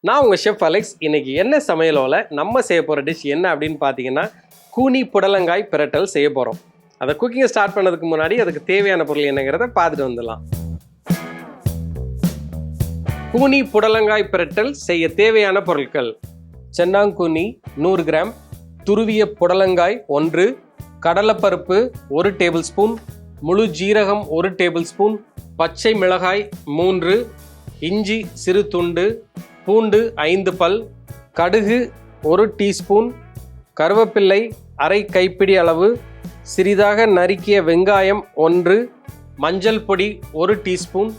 நான் உங்கள் chef Alex. இன்னைக்கு என்ன சமையலோல நம்ம செய்ய போகிற டிஷ் என்ன அப்படின்னு பார்த்தீங்கன்னா, கூனி புடலங்காய் பிரட்டல் செய்ய போகிறோம். அதை குக்கிங்கை ஸ்டார்ட் பண்ணதுக்கு முன்னாடி அதுக்கு தேவையான பொருள் என்னங்கிறத பார்த்துட்டு வந்துடலாம். கூனி புடலங்காய் பிரட்டல் செய்ய தேவையான பொருட்கள்: சென்னாங்கூனி 100 கிராம், துருவிய புடலங்காய் 1, கடலைப்பருப்பு 1 டேபிள் ஸ்பூன், முழு ஜீரகம் 1 டேபிள் ஸ்பூன், பச்சை மிளகாய் 3, இஞ்சி சிறு துண்டு, பூண்டு 5 பல், கடுகு 1 டீஸ்பூன், கருவேப்பிள்ளை அரை கைப்பிடி அளவு, சிறிதாக நறுக்கிய வெங்காயம் 1, மஞ்சள் பொடி 1 டீஸ்பூன்,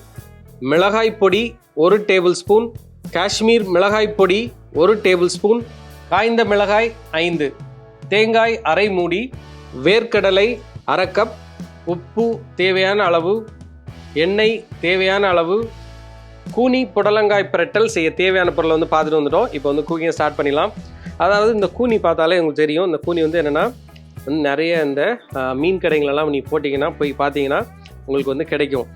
மிளகாய் பொடி 1 டேபிள் ஸ்பூன், காஷ்மீர் மிளகாய் பொடி 1 டேபிள் ஸ்பூன், காய்ந்த மிளகாய் 5, தேங்காய் அரை மூடி, வேர்க்கடலை அரை கப், உப்பு தேவையான அளவு, எண்ணெய் தேவையான அளவு. கூனி புடலங்காய் பிரட்டல் செய்ய தேவையான பொருளை வந்து பார்த்துட்டு வந்துட்டோம். இப்போ வந்து குக்கிங்கை ஸ்டார்ட் பண்ணிடலாம். அதாவது இந்த கூனி பார்த்தாலே உங்களுக்கு தெரியும். இந்த கூனி வந்து என்னென்னா நிறைய இந்த மீன் கடைங்களெல்லாம் நீங்கள் போட்டிங்கன்னா போய் பார்த்தீங்கன்னா உங்களுக்கு வந்து கிடைக்கும்.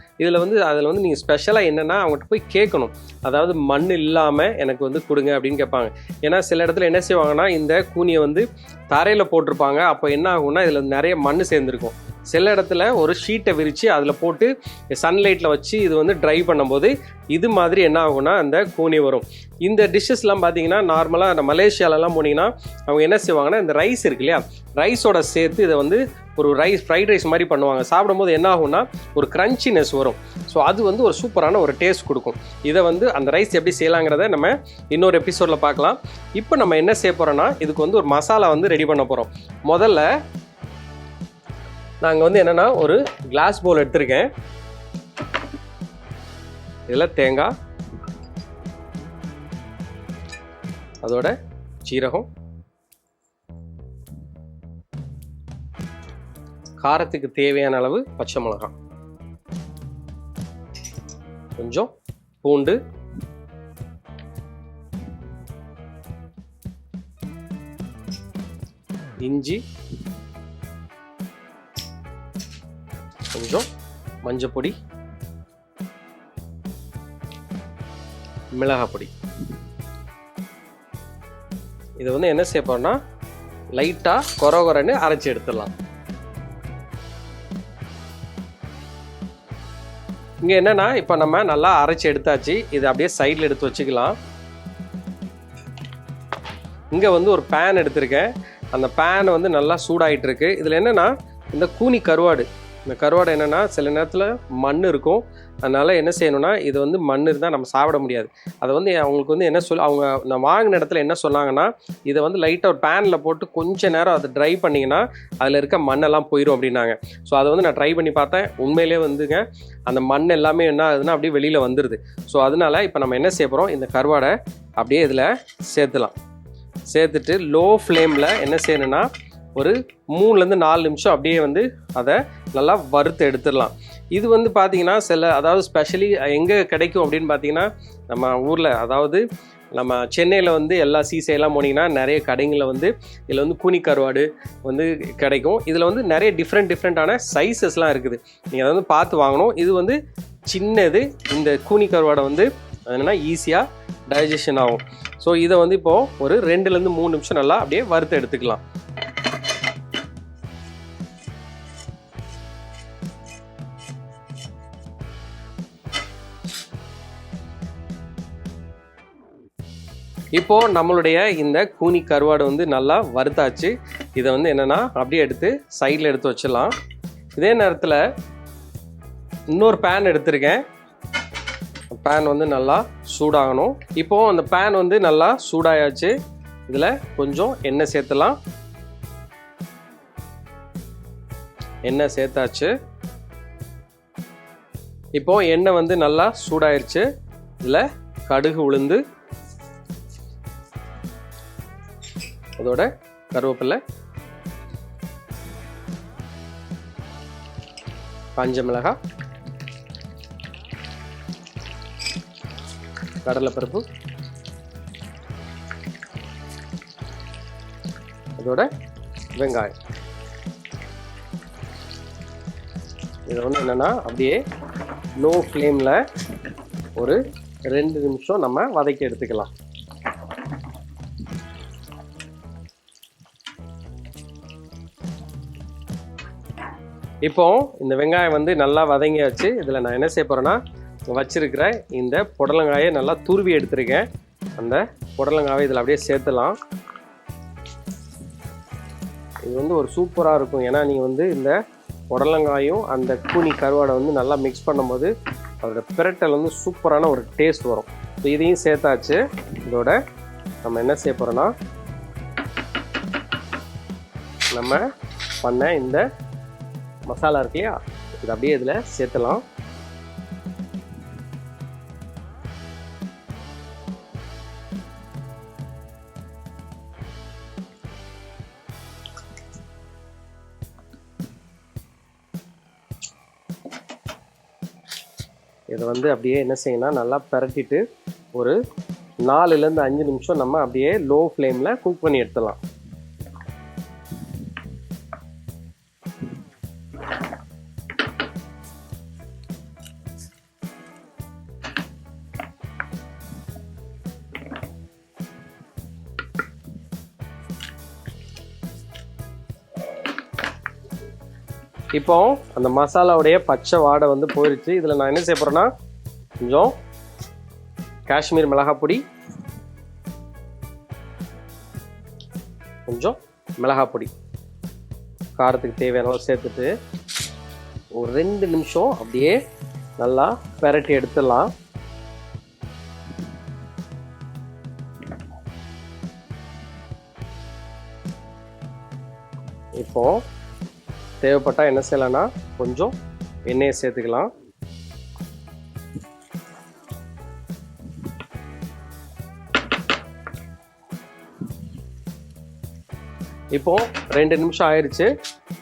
அதில் வந்து நீங்கள் ஸ்பெஷலாக என்னென்னா அவங்ககிட்ட போய் கேட்கணும். அதாவது மண் இல்லாமல் எனக்கு வந்து கொடுங்க அப்படின்னு கேட்பாங்க. ஏன்னா சில இடத்துல என்ன செய்வாங்கன்னா இந்த கூனியை வந்து தரையில் போட்டிருப்பாங்க. அப்போ என்ன ஆகும்னா இதில் நிறைய மண் சேர்ந்துருக்கும். சில இடத்துல ஒரு ஷீட்டை விரித்து அதில் போட்டு சன்லைட்டில் வச்சு இது வந்து ட்ரை பண்ணும்போது இது மாதிரி என்ன ஆகும்னா அந்த கூனி வரும். இந்த டிஷ்ஷஸ்லாம் பார்த்தீங்கன்னா நார்மலாக மலேசியாலலாம் போனீங்கன்னா அவங்க என்ன செய்வாங்கன்னா இந்த ரைஸ் இருக்கு இல்லையா, ரைஸோட சேர்த்து இதை வந்து ஒரு ஃப்ரைட் ரைஸ் மாதிரி பண்ணுவாங்க. சாப்பிடும்போது என்ன ஆகும்னா ஒரு க்ரன்ச்சினஸ் வரும். ஸோ அது வந்து ஒரு சூப்பரான ஒரு டேஸ்ட் கொடுக்கும். இதை வந்து அந்த ரைஸ் எப்படி செய்யலாங்கிறத நம்ம இன்னொரு எபிசோடில் பார்க்கலாம். இப்போ நம்ம என்ன செய்ய போகிறோன்னா இதுக்கு வந்து ஒரு மசாலா வந்து ரெடி பண்ண போகிறோம். முதல்ல நாங்கள் வந்து என்னென்னா ஒரு கிளாஸ் பவுல் எடுத்திருக்கேன். இதில் தேங்காய், அதோட சீரகம், காரத்துக்கு தேவையான அளவு பச்சை மிளகாய், கொஞ்சம் பூண்டு, இஞ்சி, கொஞ்சம் மஞ்சள் பொடி, மிளகாய் பொடி. இதை வந்து என்ன செய்ய போறோம்னா லைட்டாக கொரன்னு அரைச்சி எடுத்துடலாம். இங்கே என்னன்னா இப்போ நம்ம நல்லா அரைச்சி எடுத்தாச்சு. இதை அப்படியே சைடில் எடுத்து வச்சுக்கலாம். இங்கே வந்து ஒரு பேன் எடுத்திருக்கேன். அந்த பேன் வந்து நல்லா சூடாகிட்டு இருக்கு. இதில் என்னென்னா இந்த கூனி கருவாடு, இந்த கருவாடு என்னென்னா சில நேரத்தில் மண் இருக்கும். அதனால் என்ன செய்யணும்னா இது வந்து மண் இருந்தால் நம்ம சாப்பிட முடியாது. அதை வந்து அவங்களுக்கு வந்து என்ன அவங்க நான் வாங்கின இடத்துல என்ன சொன்னாங்கன்னா இதை வந்து லைட்டாக ஒரு பேனில் போட்டு கொஞ்சம் நேரம் அதை ட்ரை பண்ணிங்கன்னா அதில் இருக்க மண்ணெல்லாம் போயிடும் அப்படின்னாங்க. ஸோ அதை வந்து நான் ட்ரை பண்ணி பார்த்தேன். உண்மையிலே வந்துங்க அந்த மண் எல்லாமே என்ன ஆகுதுன்னா அப்படியே வெளியில் வந்துடுது. ஸோ அதனால் இப்போ நம்ம என்ன செய்ய போகிறோம், இந்த கருவாடை அப்படியே இதில் சேர்த்துலாம். சேர்த்துட்டு லோ ஃப்ளேமில் என்ன செய்யணும்னா ஒரு 3-4 நிமிஷம் அப்படியே வந்து அதை நல்லா வறுத்து எடுத்துடலாம். இது வந்து பார்த்திங்கன்னா அதாவது ஸ்பெஷலி எங்கே கிடைக்கும் அப்படின்னு பார்த்தீங்கன்னா நம்ம ஊரில், அதாவது நம்ம சென்னையில் வந்து எல்லா சீசையெல்லாம் போனீங்கன்னா நிறைய கடைங்களில் வந்து இதில் வந்து கூனி கருவாடு வந்து கிடைக்கும். இதில் வந்து நிறைய டிஃப்ரெண்ட்டான சைஸஸ்லாம் இருக்குது. நீங்கள் அதை வந்து பார்த்து வாங்கணும். இது வந்து சின்னது. இந்த கூனி கருவாடை வந்து என்னென்னா ஈஸியாக டைஜஷன் ஆகும். ஸோ இதை வந்து இப்போது ஒரு 2-3 நிமிஷம் நல்லா அப்படியே வறுத்து எடுத்துக்கலாம். இப்போது நம்மளுடைய இந்த கூனி கருவாடு வந்து நல்லா வறுத்தாச்சு. இதை வந்து என்னென்னா அப்படியே எடுத்து சைடில் எடுத்து வச்சிடலாம். இதே நேரத்தில் இன்னொரு பேன் எடுத்திருக்கேன். பேன் வந்து நல்லா சூடாகணும். இப்போது அந்த பேன் வந்து நல்லா சூடாயாச்சு. இதில் கொஞ்சம் எண்ணெய் சேர்த்துலாம். எண்ணெய் சேர்த்தாச்சு. இப்போது எண்ணெய் வந்து நல்லா சூடாயிருச்சு. இதில் கடுகு உளுந்து, அதோட கருவேப்பிலை, காஞ்ச மிளகாய், கடலைப்பருப்பு, அதோட வெங்காயம். இதை வந்து என்னென்னா அப்படியே லோ ஃப்ளேமில் ஒரு 2 நிமிஷம் நம்ம வதக்கி எடுத்துக்கலாம். இப்போ இந்த வெங்காயம் வந்து நல்லா வதங்கியாச்சு. இதில் நான் என்ன செய்ய போகிறேன்னா வச்சிருக்கிற இந்த புடலங்காயை நல்லா துருவி எடுத்துருக்கேன். அந்த புடலங்காயை இதில் அப்படியே சேர்த்துலாம். இது வந்து ஒரு சூப்பராக இருக்கும். ஏன்னா நீங்கள் வந்து இந்த புடலங்காயும் அந்த கூனி கருவாடை வந்து நல்லா மிக்ஸ் பண்ணும்போது அதோட பிரட்டல் வந்து சூப்பரான ஒரு டேஸ்ட் வரும். ஸோ இதையும் சேர்த்தாச்சு. இதோட நம்ம என்ன செய்ய போகிறோன்னா நம்ம பண்ண இந்த மசாலா இருக்கு இல்லையா, இது அப்படியே இதில் சேர்த்துலாம். இதை வந்து அப்படியே என்ன செய்யணும், நல்லா பரட்டிட்டு ஒரு 4லேருந்து 5 நிமிஷம் நம்ம அப்படியே லோ ஃப்ளேமில் குக் பண்ணி எடுத்துடலாம். இப்போ அந்த மசாலாவுடைய பச்சை வாடை வந்து போயிடுச்சு. இதில் நான் என்ன செய்ய போகிறேன்னா கொஞ்சம் காஷ்மீர் மிளகாப்பொடி, கொஞ்சம் மிளகாப்பொடி காரத்துக்கு தேவையான அளவு சேர்த்துட்டு ஒரு 2 நிமிஷம் அப்படியே நல்லா பெரட்டி எடுத்துடலாம். இப்போ தேவைப்பட்டால் என்ன செய்யலாம்னா கொஞ்சம் எண்ணெயை சேர்த்துக்கலாம். இப்போ 2 நிமிஷம் ஆயிடுச்சு.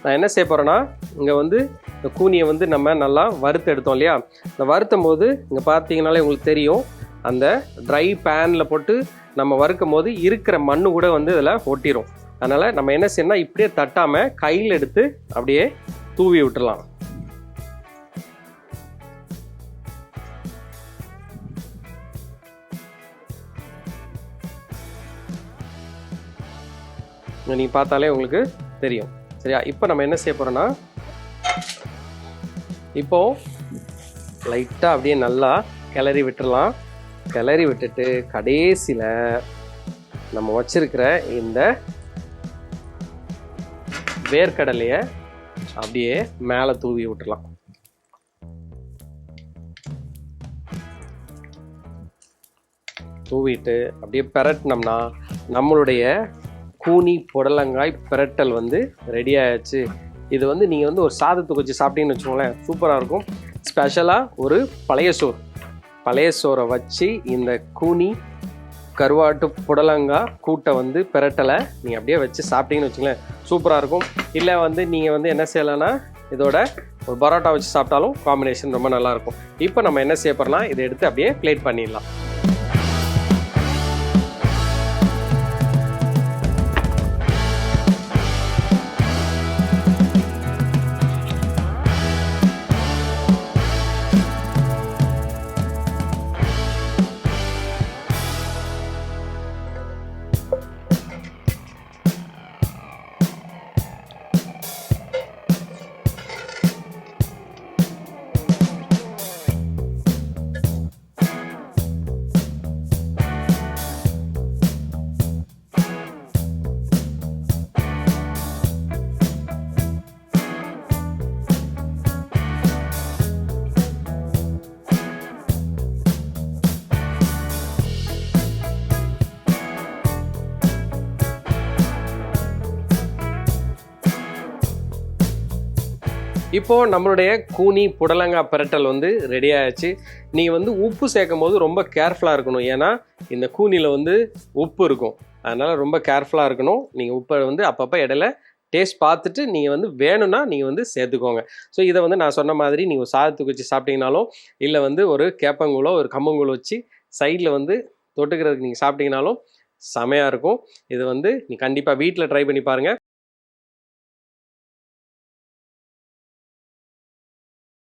நான் என்ன செய்ய போகிறேன்னா இங்கே வந்து இந்த கூனியை வந்து நம்ம நல்லா வறுத்து எடுத்தோம் இல்லையா, இந்த வறுத்தும் போது இங்கே பார்த்தீங்கனாலே உங்களுக்கு தெரியும், அந்த ட்ரை பேனில் போட்டு நம்ம வறுக்கும் போது இருக்கிற மண்ணு கூட வந்து இதில் ஒட்டிடும். அதனால் நம்ம என்ன செய்யணும்னா இப்படியே தட்டாமல் கையில் எடுத்து அப்படியே தூவி விட்டுடலாம். நீங்கள் பார்த்தாலே உங்களுக்கு தெரியும். சரியா? இப்போ நம்ம என்ன செய்ய போகிறோன்னா இப்போ லைட்டாக அப்படியே நல்லா கிளறி விட்டுடலாம். கிளறி விட்டுட்டு கடைசியில் நம்ம வச்சிருக்கிற இந்த வேர்க்கடலையை அப்படியே மேலே தூவி விட்டுலாம். தூவிட்டு அப்படியே பிரட்டினோம்னா நம்மளுடைய கூனி புடலங்காய் பிரட்டல் வந்து ரெடி ஆயாச்சு. இது வந்து நீங்கள் வந்து ஒரு சாதத்துக்கு வச்சு சாப்பிட்டீங்கன்னு வச்சுக்கோங்களேன், சூப்பராக இருக்கும். ஸ்பெஷலாக ஒரு பழைய சோறை வச்சு இந்த கூனி கருவாட்டு புடலங்காய் கூட்டை வந்து பிரட்டலை நீங்கள் அப்படியே வச்சு சாப்பிட்டீங்கன்னு வச்சுங்களேன், சூப்பராக இருக்கும். இல்லை வந்து நீங்கள் வந்து என்ன செய்யலாம்னா இதோட ஒரு பரோட்டா வச்சு சாப்பிட்டாலும் காம்பினேஷன் ரொம்ப நல்லாயிருக்கும். இப்போ நம்ம என்ன செய்ய போகிறோம்னா இதை எடுத்து அப்படியே பிளேட் பண்ணிடலாம். இப்போது நம்மளுடைய கூனி புடலங்காய் பிரட்டல் வந்து ரெடி ஆயிடுச்சு. நீங்கள் வந்து உப்பு சேர்க்கும் போது ரொம்ப கேர்ஃபுல்லாக இருக்கணும். ஏன்னா இந்த கூனியில் வந்து உப்பு இருக்கும், அதனால் ரொம்ப கேர்ஃபுல்லாக இருக்கணும். நீங்கள் உப்பை வந்து அப்பப்போ இடையில டேஸ்ட் பார்த்துட்டு நீங்கள் வந்து வேணும்னா நீங்கள் வந்து சேர்த்துக்கோங்க. ஸோ இதை வந்து நான் சொன்ன மாதிரி நீங்கள் சாதத்துக்கு வச்சு சாப்பிட்டீங்கனாலும், இல்லை வந்து ஒரு கேப்பங்கூழோ ஒரு கம்பங்கூழ் வச்சு சைடில் வந்து தொட்டுக்கிறதுக்கு நீங்கள் சாப்பிட்டீங்கனாலும் செமையாக இருக்கும். இது வந்து நீ கண்டிப்பாக வீட்டில் ட்ரை பண்ணி பாருங்கள்.